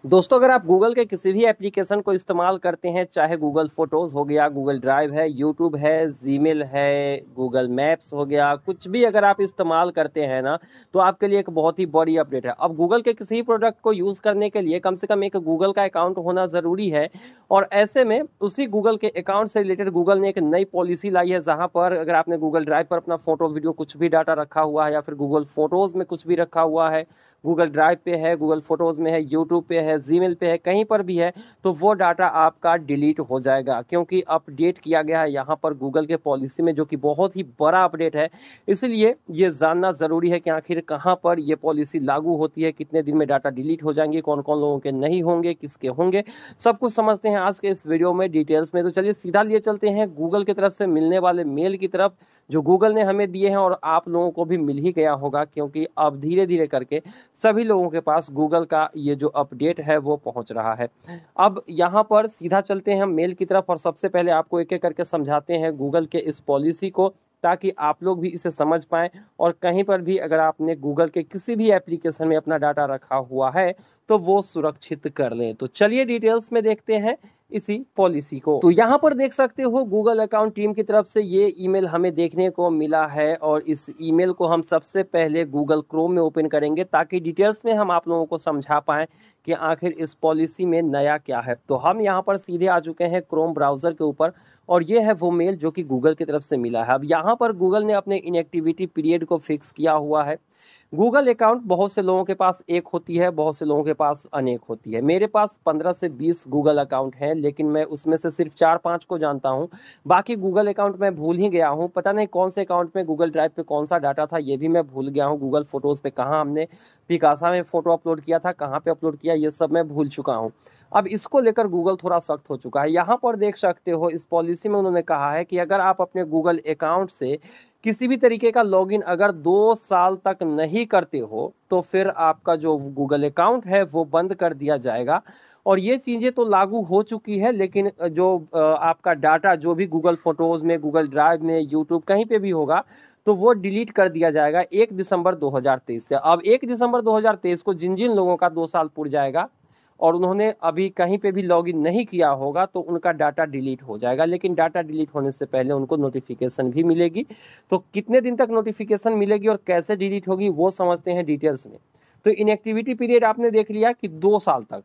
दोस्तों, अगर आप गूगल के किसी भी एप्लीकेशन को इस्तेमाल करते हैं, चाहे गूगल फ़ोटोज़ हो गया, गूगल ड्राइव है, यूट्यूब है, जीमेल है, गूगल मैप्स हो गया, कुछ भी अगर आप इस्तेमाल करते हैं ना, तो आपके लिए एक बहुत ही बड़ी अपडेट है। अब गूगल के किसी भी प्रोडक्ट को यूज़ करने के लिए कम से कम एक गूगल का अकाउंट होना ज़रूरी है। और ऐसे में उसी गूगल के अकाउंट से रिलेटेड गूगल ने एक नई पॉलिसी लाई है, जहाँ पर अगर आपने गूगल ड्राइव पर अपना फ़ोटो, वीडियो कुछ भी डाटा रखा हुआ है, या फिर गूगल फ़ोटोज़ में कुछ भी रखा हुआ है, गूगल ड्राइव पे है, गूगल फ़ोटोज़ में है, यूट्यूब पे है, जीमेल पे है, कहीं पर भी है, तो वो डाटा आपका डिलीट हो जाएगा, क्योंकि अपडेट किया गया है यहाँ पर गूगल के पॉलिसी में, जो कि बहुत ही बड़ा अपडेट है। इसलिए ये जानना ज़रूरी है कि आखिर कहाँ पर ये पॉलिसी लागू होती है, कितने दिन में डाटा डिलीट हो जाएंगे, कौन कौन लोगों के नहीं होंगे, किसके होंगे, सब कुछ समझते हैं आज के इस वीडियो में डिटेल्स में। तो चलिए सीधा लिए चलते हैं गूगल की तरफ से मिलने वाले मेल की तरफ, जो गूगल ने हमें दिए हैं, और आप लोगों को भी मिल ही गया होगा, क्योंकि अब धीरे धीरे करके सभी लोगों के पास गूगल का ये जो अपडेट है वो पहुंच रहा है। अब यहाँ पर सीधा चलते हैं हम मेल की तरफ, और सबसे पहले आपको एक एक करके समझाते हैं गूगल के इस पॉलिसी को, ताकि आप लोग भी इसे समझ पाएँ। और कहीं पर भी अगर आपने गूगल के किसी भी एप्लीकेशन में अपना डाटा रखा हुआ है, तो वो सुरक्षित कर लें। तो चलिए डिटेल्स में देखते हैं इसी पॉलिसी को। तो यहाँ पर देख सकते हो गूगल अकाउंट टीम की तरफ से ये ईमेल हमें देखने को मिला है, और इस ईमेल को हम सबसे पहले गूगल क्रोम में ओपन करेंगे, ताकि डिटेल्स में हम आप लोगों को समझा पाएँ कि आखिर इस पॉलिसी में नया क्या है। तो हम यहाँ पर सीधे आ चुके हैं क्रोम ब्राउज़र के ऊपर, और ये है वो मेल जो कि गूगल की तरफ से मिला है। अब यहाँ पर गूगल ने अपने इनएक्टिविटी पीरियड को फिक्स किया हुआ है। गूगल अकाउंट बहुत से लोगों के पास एक होती है, बहुत से लोगों के पास अनेक होती है। मेरे पास 15 से 20 गूगल अकाउंट हैं, लेकिन मैं उसमें से सिर्फ 4-5 को जानता हूं। बाकी गूगल अकाउंट मैं भूल ही गया हूं। पता नहीं कौन से अकाउंट में गूगल ड्राइव पे कौन सा डाटा था, ये भी मैं भूल गया हूं। गूगल फोटोज़ पे कहाँ हमने पिकासा में फ़ोटो अपलोड किया था, कहाँ पे अपलोड किया, ये सब मैं भूल चुका हूँ। अब इसको लेकर गूगल थोड़ा सख्त हो चुका है। यहाँ पर देख सकते हो इस पॉलिसी में उन्होंने कहा है कि अगर आप अपने गूगल अकाउंट से किसी भी तरीके का लॉगिन अगर 2 साल तक नहीं करते हो, तो फिर आपका जो गूगल अकाउंट है वो बंद कर दिया जाएगा। और ये चीज़ें तो लागू हो चुकी है, लेकिन जो आपका डाटा जो भी गूगल फ़ोटोज़ में, गूगल ड्राइव में, यूट्यूब कहीं पे भी होगा, तो वो डिलीट कर दिया जाएगा 1 दिसंबर 2023 से। अब 1 दिसंबर 2023 को जिन जिन लोगों का 2 साल पूरा जाएगा और उन्होंने अभी कहीं पे भी लॉगिन नहीं किया होगा, तो उनका डाटा डिलीट हो जाएगा। लेकिन डाटा डिलीट होने से पहले उनको नोटिफिकेशन भी मिलेगी। तो कितने दिन तक नोटिफिकेशन मिलेगी और कैसे डिलीट होगी, वो समझते हैं डिटेल्स में। तो इनएक्टिविटी पीरियड आपने देख लिया कि 2 साल तक।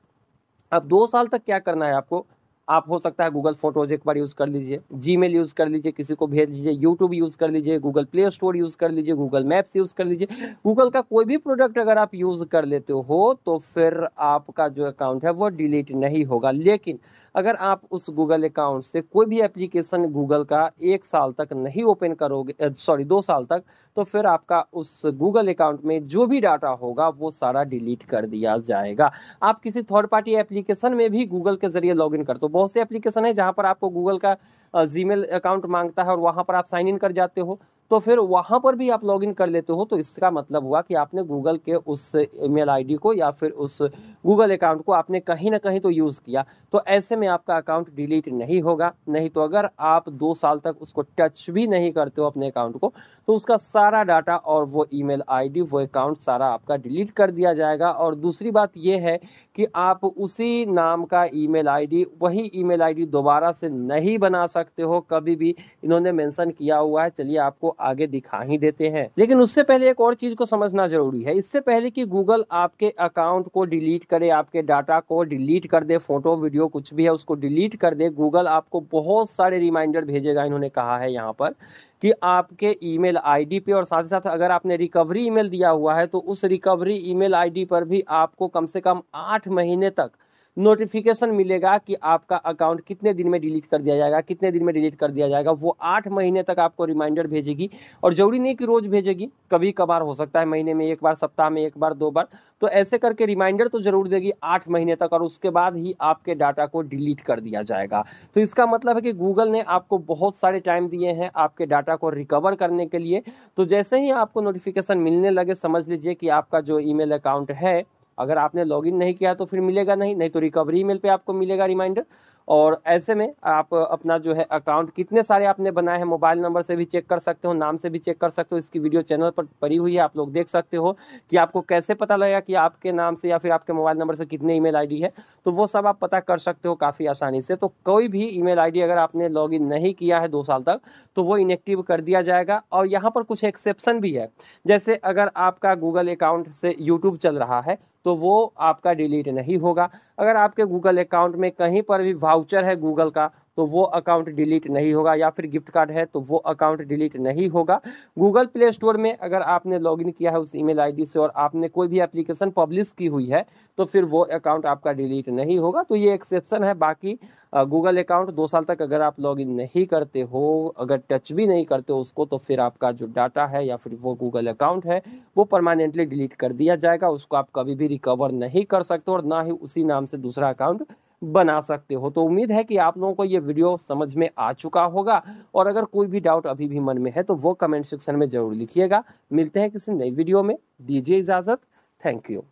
अब 2 साल तक क्या करना है आपको? आप हो सकता है गूगल फ़ोटोज़ एक बार यूज़ कर लीजिए, जीमेल यूज़ कर लीजिए, किसी को भेज लीजिए, यूट्यूब यूज़ कर लीजिए, गूगल प्ले स्टोर यूज़ कर लीजिए, गूगल मैप्स यूज़ कर लीजिए। गूगल का कोई भी प्रोडक्ट अगर आप यूज़ कर लेते हो, तो फिर आपका जो अकाउंट है वो डिलीट नहीं होगा। लेकिन अगर आप उस गूगल अकाउंट से कोई भी एप्लीकेशन गूगल का 1 साल तक नहीं ओपन करोगे, सॉरी 2 साल तक, तो फिर आपका उस गूगल अकाउंट में जो भी डाटा होगा वो सारा डिलीट कर दिया जाएगा। आप किसी थर्ड पार्टी एप्लीकेशन में भी गूगल के ज़रिए लॉगिन करते हो। बहुत से एप्लीकेशन है जहाँ पर आपको गूगल का जीमेल अकाउंट मांगता है, और वहाँ पर आप साइन इन कर जाते हो, तो फिर वहाँ पर भी आप लॉगिन कर लेते हो। तो इसका मतलब हुआ कि आपने गूगल के उस ईमेल आईडी को या फिर उस गूगल अकाउंट को आपने कहीं ना कहीं तो यूज़ किया। तो ऐसे में आपका अकाउंट डिलीट नहीं होगा। नहीं तो अगर आप 2 साल तक उसको टच भी नहीं करते हो अपने अकाउंट को, तो उसका सारा डाटा और वो ईमेल आईडी, वो अकाउंट सारा आपका डिलीट कर दिया जाएगा। और दूसरी बात ये है कि आप उसी नाम का ईमेल आईडी, वही ईमेल आईडी दोबारा से नहीं बना सकते हो कभी भी। इन्होंने मेंशन किया हुआ है, चलिए आपको आगे दिखा ही देते हैं। लेकिन उससे पहले एक और चीज़ को समझना जरूरी है। इससे पहले कि गूगल आपके अकाउंट को डिलीट करे, आपके डाटा को डिलीट कर दे, फोटो वीडियो कुछ भी है उसको डिलीट कर दे, गूगल आपको बहुत सारे रिमाइंडर भेजेगा। इन्होंने कहा है यहाँ पर कि आपके ईमेल आईडी पे, और साथ ही साथ अगर आपने रिकवरी ईमेल दिया हुआ है, तो उस रिकवरी ईमेल आईडी पर भी आपको कम से कम 8 महीने तक नोटिफिकेशन मिलेगा कि आपका अकाउंट कितने दिन में डिलीट कर दिया जाएगा, कितने दिन में डिलीट कर दिया जाएगा। वो 8 महीने तक आपको रिमाइंडर भेजेगी। और ज़रूरी नहीं कि रोज़ भेजेगी, कभी कभार हो सकता है महीने में 1 बार, सप्ताह में 1 बार, 2 बार। तो ऐसे करके रिमाइंडर तो ज़रूर देगी 8 महीने तक, और उसके बाद ही आपके डाटा को डिलीट कर दिया जाएगा। तो इसका मतलब है कि गूगल ने आपको बहुत सारे टाइम दिए हैं आपके डाटा को रिकवर करने के लिए। तो जैसे ही आपको नोटिफिकेशन मिलने लगे, समझ लीजिए कि आपका जो ईमेल अकाउंट है अगर आपने लॉगिन नहीं किया तो फिर मिलेगा नहीं, नहीं तो रिकवरी ईमेल पे आपको मिलेगा रिमाइंडर। और ऐसे में आप अपना जो है अकाउंट कितने सारे आपने बनाए हैं मोबाइल नंबर से भी चेक कर सकते हो, नाम से भी चेक कर सकते हो। इसकी वीडियो चैनल पर पड़ी हुई है, आप लोग देख सकते हो कि आपको कैसे पता लगेगा कि आपके नाम से या फिर आपके मोबाइल नंबर से कितने ईमेल आईडी है, तो वो सब आप पता कर सकते हो काफ़ी आसानी से। तो कोई भी ईमेल आईडी अगर आपने लॉगिन नहीं किया है 2 साल तक तो वो इनएक्टिव कर दिया जाएगा। और यहाँ पर कुछ एक्सेप्शन भी है, जैसे अगर आपका गूगल अकाउंट से यूट्यूब चल रहा है तो वो आपका डिलीट नहीं होगा। अगर आपके गूगल अकाउंट में कहीं पर भी वाउचर है गूगल का तो वो अकाउंट डिलीट नहीं होगा, या फिर गिफ्ट कार्ड है तो वो अकाउंट डिलीट नहीं होगा। गूगल प्ले स्टोर में अगर आपने लॉगिन किया है उस ईमेल आईडी से और आपने कोई भी एप्लीकेशन पब्लिश की हुई है तो फिर वो अकाउंट आपका डिलीट नहीं होगा। तो ये एक्सेप्शन है। बाकी गूगल अकाउंट 2 साल तक अगर आप लॉगिन नहीं करते हो, अगर टच भी नहीं करते हो उसको, तो फिर आपका जो डाटा है या फिर वो गूगल अकाउंट है वो परमानेंटली डिलीट कर दिया जाएगा। उसको आप कभी भी रिकवर नहीं कर सकते और ना ही उसी नाम से दूसरा अकाउंट बना सकते हो। तो उम्मीद है कि आप लोगों को ये वीडियो समझ में आ चुका होगा, और अगर कोई भी डाउट अभी भी मन में है तो वो कमेंट सेक्शन में जरूर लिखिएगा। मिलते हैं किसी नई वीडियो में, दीजिए इजाज़त। Thank you.